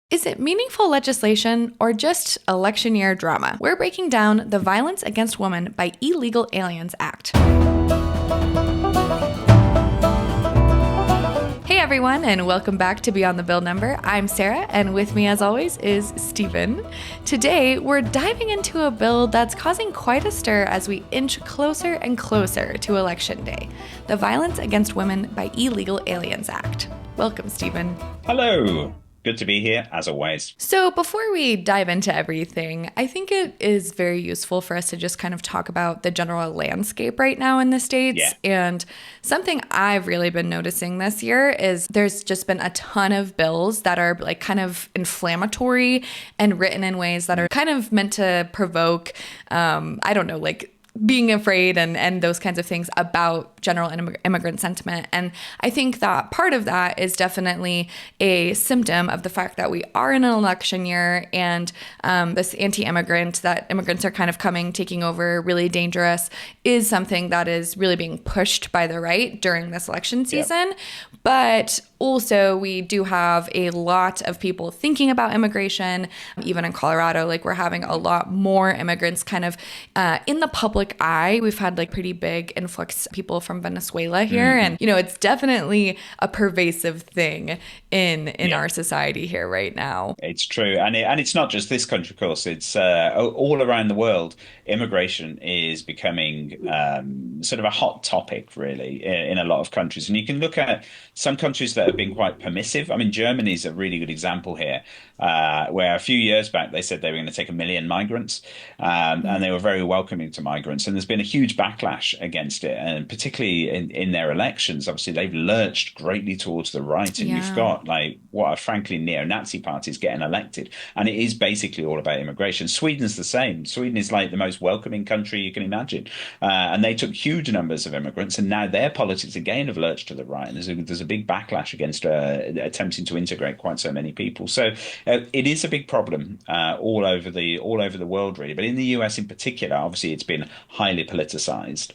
Is it meaningful legislation or just election year drama? We're breaking down the Violence Against Women by Illegal Aliens Act. Hey everyone, and welcome back to Beyond the Bill Number. I'm Sarah, and with me as always is Stephen. Today, we're diving into a bill that's causing quite a stir as we inch closer and closer to Election Day, the Violence Against Women by Illegal Aliens Act. Welcome, Stephen. Hello. Good to be here, as always. So, before we dive into everything, I think it is very useful for us to just kind of talk about the general landscape right now in the States. Yeah. And something I've really been noticing this year is there's just been a ton of bills that are like kind of inflammatory and written in ways that are kind of meant to provoke, I don't know, like being afraid and those kinds of things about general immigrant sentiment. And I think that part of that is definitely a symptom of the fact that we are in an election year and this anti-immigrant, that immigrants are kind of coming, taking over, really dangerous, is something that is really being pushed by the right during this election season. Yep. But also, we do have a lot of people thinking about immigration. Even in Colorado, like we're having a lot more immigrants kind of in the public eye. We've had like pretty big influx of people from Venezuela here. Mm-hmm. And, you know, it's definitely a pervasive thing in our society here right now. It's true. And it's not just this country, of course. It's all around the world. Immigration is becoming sort of a hot topic, really, in a lot of countries. And you can look at some countries that have been quite permissive. I mean, Germany's a really good example here, where a few years back they said they were going to take 1 million migrants, and they were very welcoming to migrants. And there's been a huge backlash against it, and particularly in their elections. Obviously, they've lurched greatly towards the right, and you've got like what are frankly neo-Nazi parties getting elected, and it is basically all about immigration. Sweden's the same. Sweden is like the most welcoming country you can imagine, and they took huge numbers of immigrants, and now their politics again have lurched to the right, and there's a big backlash against attempting to integrate quite so many people. So it is a big problem all over the world, really. But in the US in particular, obviously, it's been highly politicized.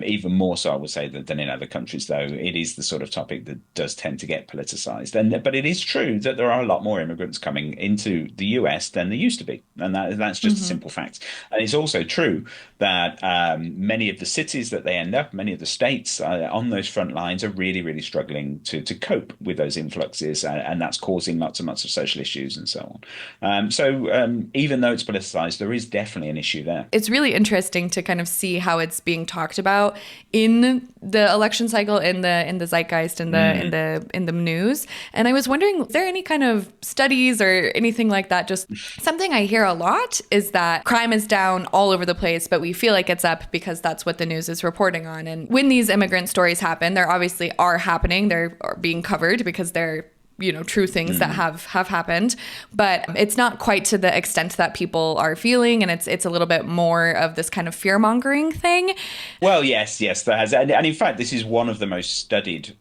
Even more so, I would say, than in other countries, though it is the sort of topic that does tend to get politicized. But it is true that there are a lot more immigrants coming into the US than there used to be, and that's just a simple fact. And it's also true that many of the cities that they end up, many of the states on those front lines are really, really struggling to cope with those influxes, and that's causing lots and lots of social issues and so on. So even though it's politicized, there is definitely an issue there. It's really interesting to kind of see how it's being talked about in the election cycle, in the zeitgeist, in the news. And I was wondering, is there any kind of studies or anything like that? Just something I hear a lot is that crime is down all over the place, but we feel like it's up because that's what the news is reporting on. And when these immigrant stories happen, there obviously are happening. They're being covered because they're, you know, true things that have happened, but it's not quite to the extent that people are feeling, and it's a little bit more of this kind of fear-mongering thing. Well, yes, there has, and in fact, this is one of the most studied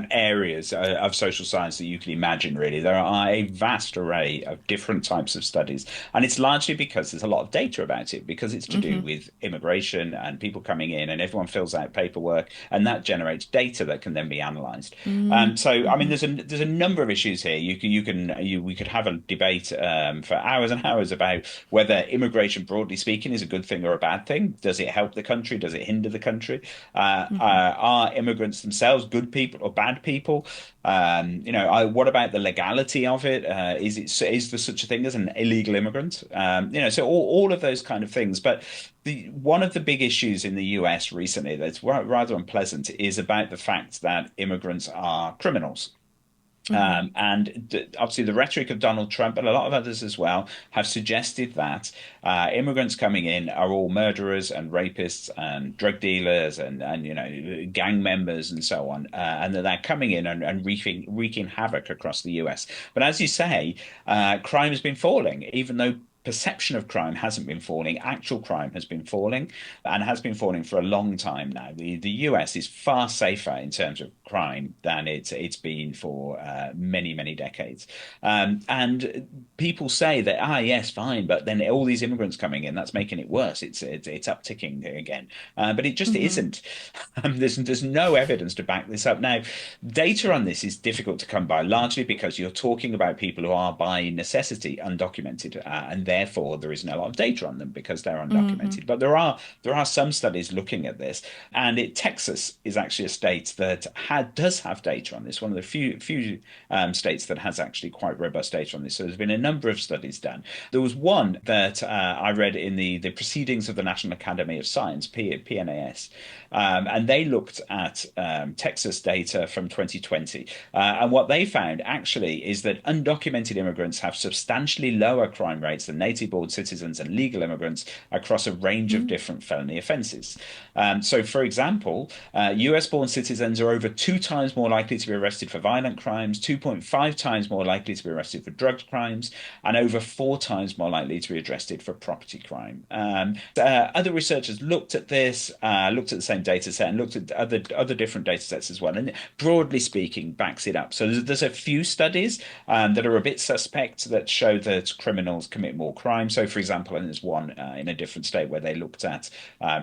areas of social science that you can imagine, really. There are a vast array of different types of studies, and it's largely because there's a lot of data about it, because it's to do with immigration and people coming in, and everyone fills out paperwork, and that generates data that can then be analyzed. So, I mean, there's a number of issues here. We could have a debate for hours and hours about whether immigration, broadly speaking, is a good thing or a bad thing. Does it help the country? Does it hinder the country? Are immigrants themselves good people or bad people? What about the legality of it? Is there such a thing as an illegal immigrant? So all of those kind of things. But one of the big issues in the US recently that's rather unpleasant is about the fact that immigrants are criminals. And obviously, the rhetoric of Donald Trump and a lot of others as well have suggested that immigrants coming in are all murderers and rapists and drug dealers and gang members and so on, and that they're coming in and wreaking havoc across the US. But as you say, crime has been falling, even though perception of crime hasn't been falling. Actual crime has been falling and has been falling for a long time now. The US is far safer in terms of crime than it's been for many decades. And people say that yes, fine, but then all these immigrants coming in, that's making it worse. It's upticking again, but it just Mm-hmm. isn't. There's no evidence to back this up. Now, data on this is difficult to come by, largely because you're talking about people who are by necessity undocumented, and therefore there isn't a lot of data on them because they're Mm-hmm. undocumented. But there are some studies looking at this, and Texas is actually a state that does have data on this. One of the few states that has actually quite robust data on this. So there's been a number of studies done. There was one that I read in the Proceedings of the National Academy of Science, PNAS, and they looked at Texas data from 2020. And what they found actually is that undocumented immigrants have substantially lower crime rates than native-born citizens and legal immigrants across a range of different felony offences. So, for example, US-born citizens are over 2 times more likely to be arrested for violent crimes, 2.5 times more likely to be arrested for drug crimes, and over 4 times more likely to be arrested for property crime. Other researchers looked at this, looked at the same data set, and looked at other different data sets as well. And broadly speaking, backs it up. So there's a few studies that are a bit suspect that show that criminals commit more crime. So, for example, and there's one in a different state where they looked at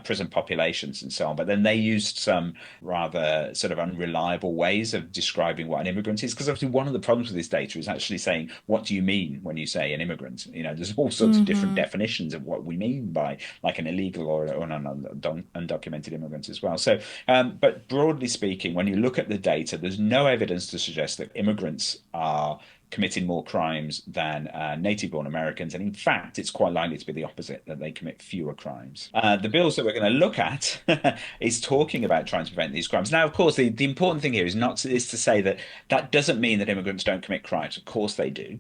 prison populations and so on, but then they used some rather sort of unreliable ways of describing what an immigrant is. Because obviously, one of the problems with this data is actually saying, what do you mean when you say an immigrant? There's all sorts of different Mm-hmm. definitions of what we mean by like an illegal or an undocumented immigrant as well. So, but broadly speaking, when you look at the data, there's no evidence to suggest that immigrants are committing more crimes than native-born Americans, and in fact, it's quite likely to be the opposite, that they commit fewer crimes. The bills that we're going to look at is talking about trying to prevent these crimes. Now, of course, the important thing here is to say that that doesn't mean that immigrants don't commit crimes. Of course, they do.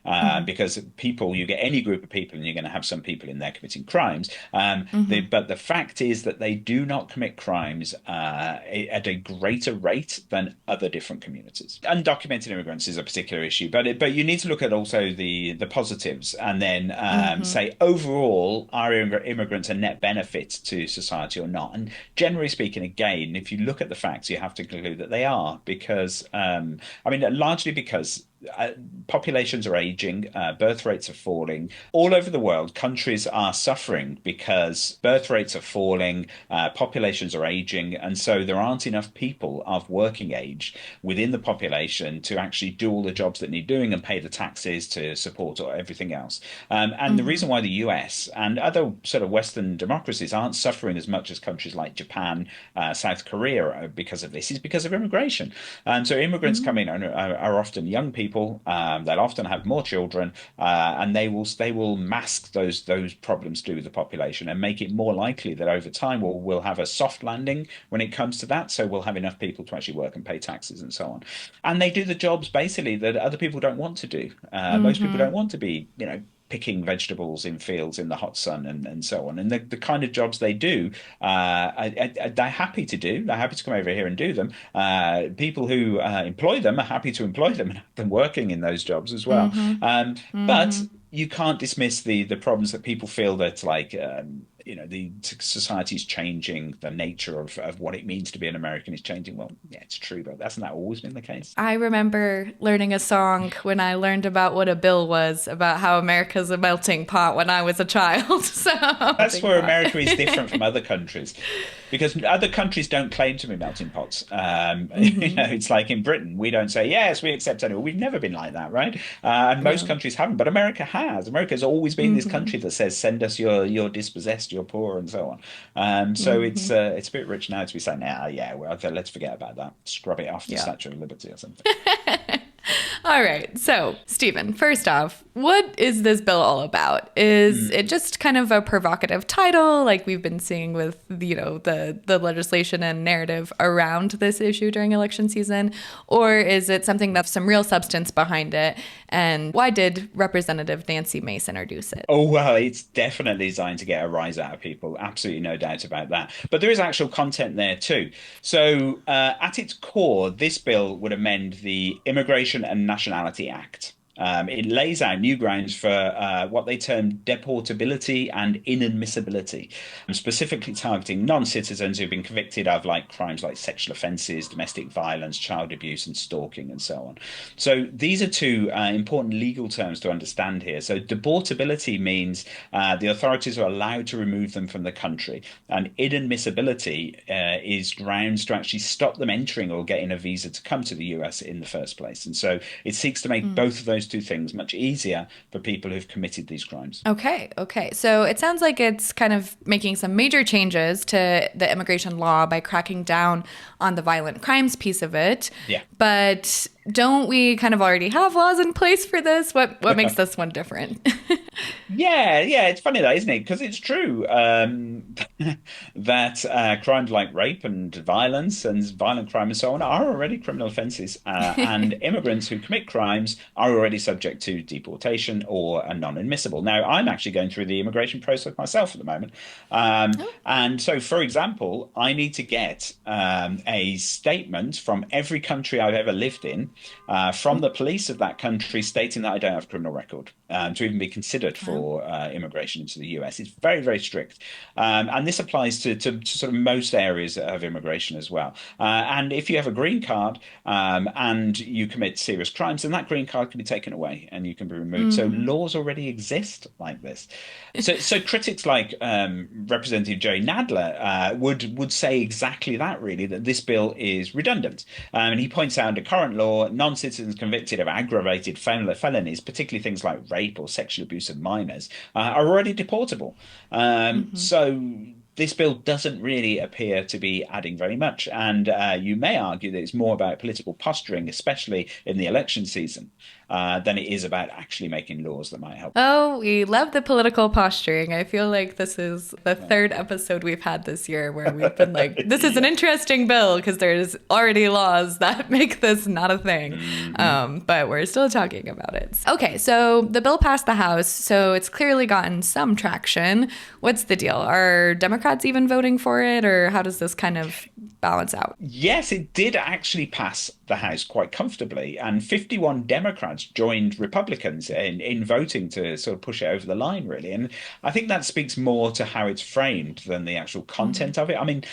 Mm-hmm. Because you get any group of people, and you're going to have some people in there committing crimes. Mm-hmm. But the fact is that they do not commit crimes at a greater rate than other different communities. Undocumented immigrants is a particular issue, but you need to look at also the positives, and then Mm-hmm. say overall, are immigrants a net benefit to society or not? And generally speaking, again, if you look at the facts, you have to conclude that they are, because I mean, largely because populations are aging, birth rates are falling. All over the world, countries are suffering because birth rates are falling, populations are aging, and so there aren't enough people of working age within the population to actually do all the jobs that need doing and pay the taxes to support everything else. And the Mm-hmm. reason why the US and other sort of Western democracies aren't suffering as much as countries like Japan, South Korea because of this is because of immigration. And so immigrants come in and are often young people. They'll often have more children, and they will mask those problems to do with the population and make it more likely that over time we'll have a soft landing when it comes to that. So we'll have enough people to actually work and pay taxes and so on. And they do the jobs basically that other people don't want to do. Most people Mm-hmm. don't want to be, picking vegetables in fields in the hot sun and so on. And the kind of jobs they do, they're happy to do. They're happy to come over here and do them. People who employ them are happy to employ them and have them working in those jobs as well. Mm-hmm. But Mm-hmm. you can't dismiss the problems that people feel that like the society's changing, the nature of what it means to be an American is changing. Well, yeah, it's true, but hasn't that always been the case? I remember learning a song when I learned about what a bill was, about how America's a melting pot when I was a child. So, That's melting where pot. America is different from other countries, because other countries don't claim to be melting pots. Mm-hmm. It's like in Britain, we don't say yes, we accept anyone. We've never been like that, right? And most No. countries haven't, but America has. America has always been this Mm-hmm. country that says, "Send us your dispossessed, your poor, and so on." So Mm-hmm. it's a bit rich now to be saying, "Ah, yeah, well, okay, let's forget about that. Scrub it off the Yeah. Statue of Liberty or something." All right. So, Stephen, first off, what is this bill all about? Is Mm. it just kind of a provocative title like we've been seeing with, the legislation and narrative around this issue during election season? Or is it something that's some real substance behind it? And why did Representative Nancy Mace introduce it? Oh, well, it's definitely designed to get a rise out of people. Absolutely no doubt about that. But there is actual content there too. So, at its core, this bill would amend the Immigration and Nationality Act. It lays out new grounds for what they term deportability and inadmissibility, specifically targeting non-citizens who've been convicted of like crimes like sexual offences, domestic violence, child abuse, and stalking, and so on. So these are two important legal terms to understand here. So deportability means the authorities are allowed to remove them from the country, and inadmissibility is grounds to actually stop them entering or getting a visa to come to the US in the first place. And so it seeks to make both of those two things much easier for people who've committed these crimes. Okay, okay. So it sounds like it's kind of making some major changes to the immigration law by cracking down on the violent crimes piece of it. Yeah. But don't we kind of already have laws in place for this? What makes this one different? Yeah, it's funny that, isn't it? Because it's true that crimes like rape and violence and violent crime and so on are already criminal offences, and immigrants who commit crimes are already subject to deportation or are non-admissible. Now, I'm actually going through the immigration process myself at the moment, and so, for example, I need to get a statement from every country I've ever lived in, from the police of that country, stating that I don't have a criminal record, to even be considered for immigration into the US. It's very, very strict. And this applies to sort of most areas of immigration as well. And if you have a green card and you commit serious crimes, then that green card can be taken away and you can be removed. So laws already exist like this. So critics like Representative Jerry Nadler would say exactly that, really, that this bill is redundant. And he points out under current law, non-citizens convicted of aggravated felonies, particularly things like rape or sexual abuse of minors, are already deportable. So this bill doesn't really appear to be adding very much. And you may argue that it's more about political posturing, especially in the election season, than it is about actually making laws that might help. Oh, we love the political posturing. I feel like this is the third episode we've had this year where we've been like, this is an Yeah. interesting bill because there's already laws that make this not a thing. Hmm. But we're still talking about it. Okay, so the bill passed the House, so it's clearly gotten some traction. What's the deal? Are Democrats even voting for it, or how does this kind of balance out? Yes, it did actually pass the House quite comfortably, and 51 Democrats joined Republicans in voting to sort of push it over the line, really. And I think that speaks more to how it's framed than the actual content of it. I mean,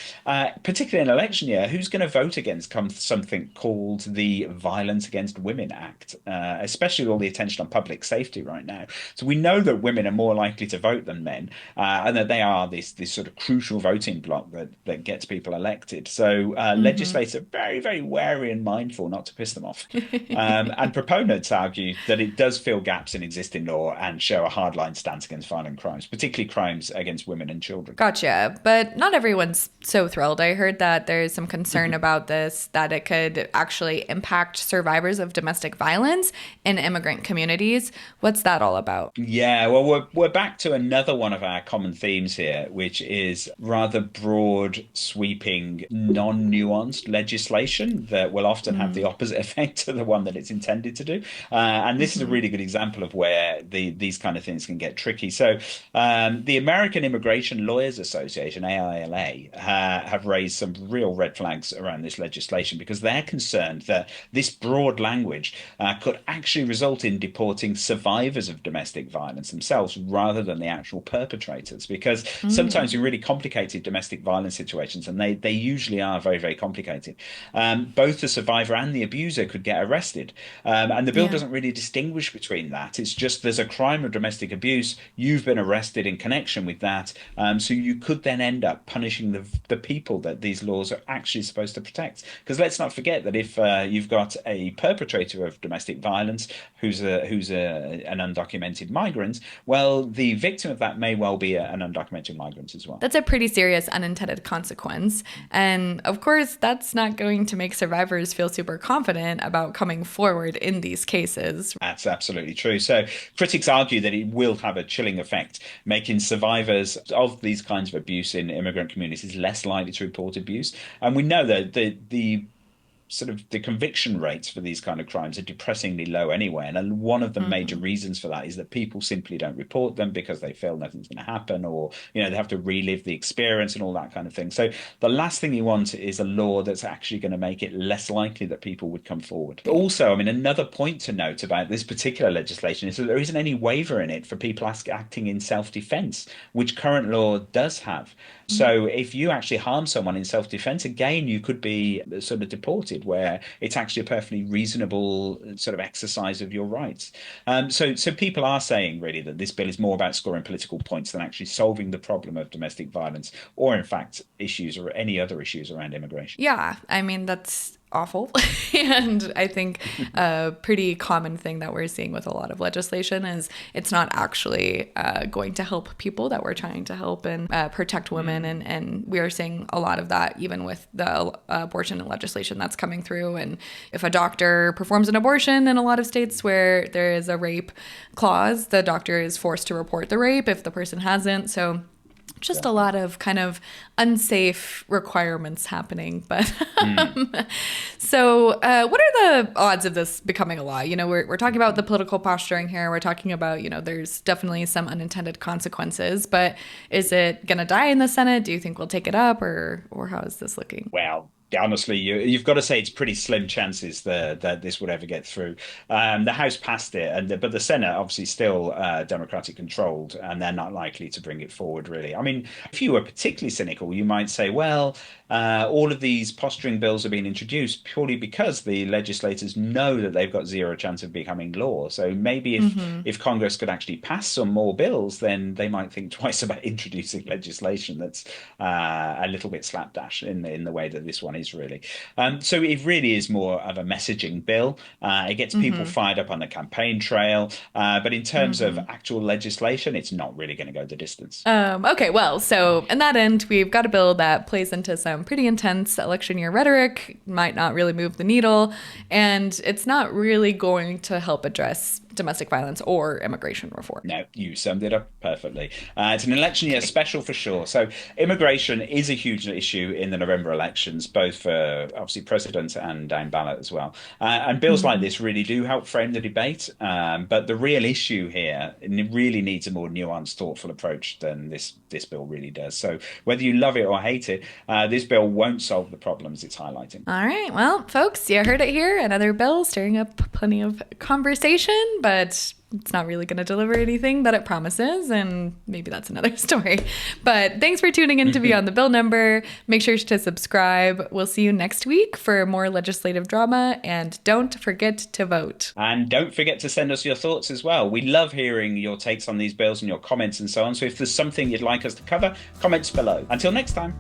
particularly in election year, who's going to vote against something called the Violence Against Women Act, especially with all the attention on public safety right now? So we know that women are more likely to vote than men, and that they are this sort of crucial voting bloc that gets people elected. So legislators are very, very wary and mindful not to piss them off. And proponents argue that it does fill gaps in existing law and show a hardline stance against violent crimes, particularly crimes against women and children. Gotcha. But not everyone's so thrilled. I heard that there's some concern about this, that it could actually impact survivors of domestic violence in immigrant communities. What's that all about? Yeah, well, we're back to another one of our common themes here, which is rather broad, sweeping, non-nuanced legislation that will often have the opposite effect to the one that it's intended to do. And this is a really good example of where these kind of things can get tricky. So, the American Immigration Lawyers Association, AILA, have raised some real red flags around this legislation because they're concerned that this broad language could actually result in deporting survivors of domestic violence themselves rather than the actual perpetrators. Because sometimes in really complicated domestic violence situations, and they usually are very, very complicated, both the survivor and the abuser could get arrested. And the bill Yeah. doesn't really distinguish between that. It's just there's a crime of domestic abuse, you've been arrested in connection with that. So you could then end up punishing the people that these laws are actually supposed to protect. Because let's not forget that if you've got a perpetrator of domestic violence an undocumented migrant, well, the victim of that may well be an undocumented migrant as well. That's a pretty serious unintended consequence. And of course, that's not going to make survivors feel super confident about coming forward in these cases. That's absolutely true. So critics argue that it will have a chilling effect, making survivors of these kinds of abuse in immigrant communities less likely to report abuse. And we know that the sort of the conviction rates for these kind of crimes are depressingly low anyway. And one of the major Hmm. reasons for that is that people simply don't report them because they feel nothing's going to happen, or they have to relive the experience and all that kind of thing. So the last thing you want is a law that's actually going to make it less likely that people would come forward. Also, I mean, another point to note about this particular legislation is that there isn't any waiver in it for people acting in self-defense, which current law does have. So if you actually harm someone in self-defense, again, you could be sort of deported, where it's actually a perfectly reasonable sort of exercise of your rights. So people are saying really that this bill is more about scoring political points than actually solving the problem of domestic violence, or in fact, issues or any other issues around immigration. Yeah, I mean, that's awful. And I think a pretty common thing that we're seeing with a lot of legislation is it's not actually going to help people that we're trying to help and protect women. And we are seeing a lot of that even with the abortion legislation that's coming through. And if a doctor performs an abortion in a lot of states where there is a rape clause, the doctor is forced to report the rape if the person hasn't. So just a lot of kind of unsafe requirements happening. But so what are the odds of this becoming a law? We're talking about the political posturing here. We're talking about, there's definitely some unintended consequences, but is it going to die in the Senate? Do you think we'll take it up, or how is this looking? Well, honestly, you've got to say it's pretty slim chances that this would ever get through. The House passed it, but the Senate obviously still Democratic controlled, and they're not likely to bring it forward, really. I mean, if you were particularly cynical, you might say, well, all of these posturing bills are being introduced purely because the legislators know that they've got zero chance of becoming law. So maybe if Congress could actually pass some more bills, then they might think twice about introducing legislation that's a little bit slapdash in the way that this one is really. So it really is more of a messaging bill. It gets people fired up on the campaign trail. But in terms of actual legislation, it's not really going to go the distance. Okay, well, so in that end, we've got a bill that plays into some pretty intense election year rhetoric, might not really move the needle, and it's not really going to help address domestic violence or immigration reform. No, you summed it up perfectly. It's an election year special for sure. So immigration is a huge issue in the November elections, both for obviously president and down ballot as well. And bills like this really do help frame the debate. But the real issue here really needs a more nuanced, thoughtful approach than this bill really does. So whether you love it or hate it, this bill won't solve the problems it's highlighting. All right, well, folks, you heard it here. Another bill stirring up plenty of conversation, but it's not really going to deliver anything that it promises, and maybe that's another story. But thanks for tuning in to Beyond the Bill Number. Make sure to subscribe. We'll see you next week for more legislative drama, and don't forget to vote. And don't forget to send us your thoughts as well. We love hearing your takes on these bills and your comments and so on. So if there's something you'd like us to cover, comments below. Until next time.